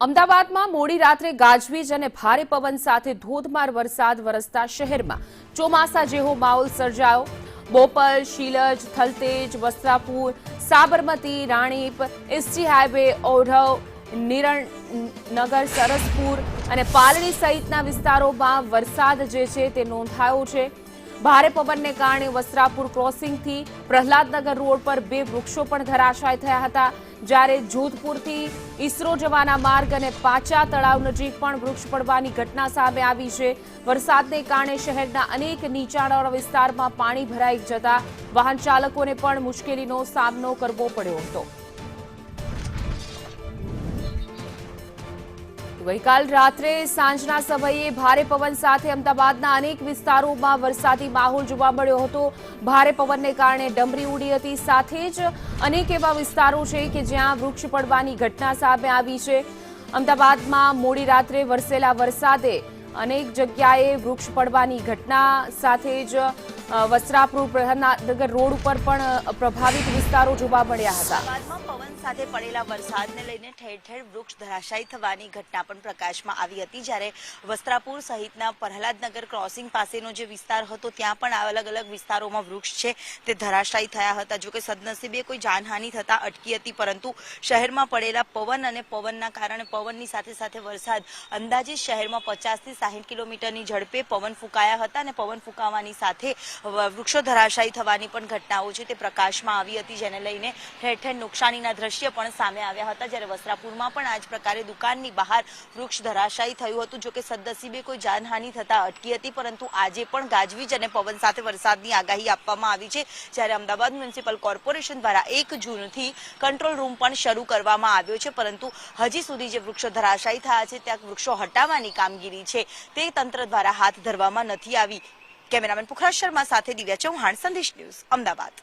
અમદાવાદમાં મોડી રાત્રે ગાજવીજ અને ભારે પવન સાથે ધોધમાર વરસાદ વરસતા શહેરમાં ચોમાસા જેવો માહોલ સર્જાયો। બોપલ, શીલજ, થલતેજ, વસ્ત્રાપુર, સાબરમતી, રાણીપ, એસટી હાઈવે, ઓઢવ, નિરણનગર, સરસપુર અને પાલડી સહિતના વિસ્તારોમાં વરસાદ જે છે તે નોંધાયો છે। ભારે પવનને કારણે વસ્ત્રાપુર ક્રોસિંગથી પ્રહલાદનગર રોડ પર 2 વૃક્ષો પણ ધરાશાય થયા હતા, જ્યારે જોધપુરથી ઈસરો જવાના માર્ગ અને પાચા તળાવ નજીક પણ વૃક્ષ પડવાની ઘટના સામે આવી છે। વરસાદને કારણે શહેરના અનેક નીચાણવાળા વિસ્તારમાં પાણી ભરાઈ જતા વાહન ચાલકોને પણ મુશ્કેલીનો સામનો કરવો પડ્યો હતો। ગઈકાલ રાત્રે સાંજના સમયે ભારે પવન સાથે અમદાવાદના અનેક વિસ્તારોમાં વરસાદી માહોલ જોવા મળ્યો હતો। ભારે પવનને કારણે ડમરી ઉડી હતી, સાથે જ અનેક એવા વિસ્તારો છે કે જ્યાં વૃક્ષ પડવાની ઘટના સામે આવી છે। અમદાવાદમાં મોડી રાત્રે વરસેલા વરસાદે અનેક જગ્યાએ વૃક્ષ પડવાની ઘટના સાથે જ વસ્ત્રાપુર પ્રહલાદનગર રોડ ઉપર પણ પ્રભાવિત વિસ્તારો જોવા મળ્યા હતા। અમદાવાદમાં પવન સાથે પડેલા વરસાદને લઈને ઠેર ઠેર વૃક્ષ ધરાશાયી થવાની ઘટના પણ પ્રકાશમાં આવી હતી, જ્યારે વસ્ત્રાપુર સહિતના પ્રહલાદનગર ક્રોસિંગ પાસેનો જે વિસ્તાર હતો ત્યાં પણ અલગ અલગ વિસ્તારોમાં વૃક્ષ છે તે ધરાશાયી થયા હતા। જોકે સદનસીબે કોઈ જાનહાનિ થતા અટકી હતી, પરંતુ શહેરમાં પડેલા પવન અને પવનના કારણે પવનની સાથે સાથે વરસાદ અંદાજે શહેરમાં 50 થી 60 કિલોમીટરની ઝડપે પવન ફૂંકાયા હતા અને પવન ફૂંકાવાની સાથે વૃક્ષો ધરાશાયી થવાની પણ ઘટનાઓ છે તે પ્રકાશમાં આવી હતી, જેને લઈને ઠેર ઠેર નુકસાનીના દ્રશ્ય પણ સામે આવ્યા હતા। જ્યારે વસ્ત્રાપુરમાં પણ આ જ પ્રકારે દુકાનની બહાર વૃક્ષ ધરાશાયી થયું હતું। જોકે સદનસીબે કોઈ જાનહાનિ થતા અટકી હતી, પરંતુ આજે પણ ગાજવીજ અને પવન સાથે વરસાદની આગાહી આપવામાં આવી છે। જ્યારે અમદાવાદ મ્યુનિસિપલ કોર્પોરેશન દ્વારા 1 જૂનથી કંટ્રોલ રૂમ પણ શરૂ કરવામાં આવ્યો છે, પરંતુ હજી સુધી જે વૃક્ષો ધરાશાયી થયા છે ત્યાં વૃક્ષો હટાવવાની કામગીરી છે તે તંત્ર દ્વારા હાથ ધરવામાં નથી આવી। કેમેરામેન પુખરાજ શર્મા સાથે દિવ્યા ચૌહાણ, સંદેશ ન્યૂઝ, અમદાવાદ।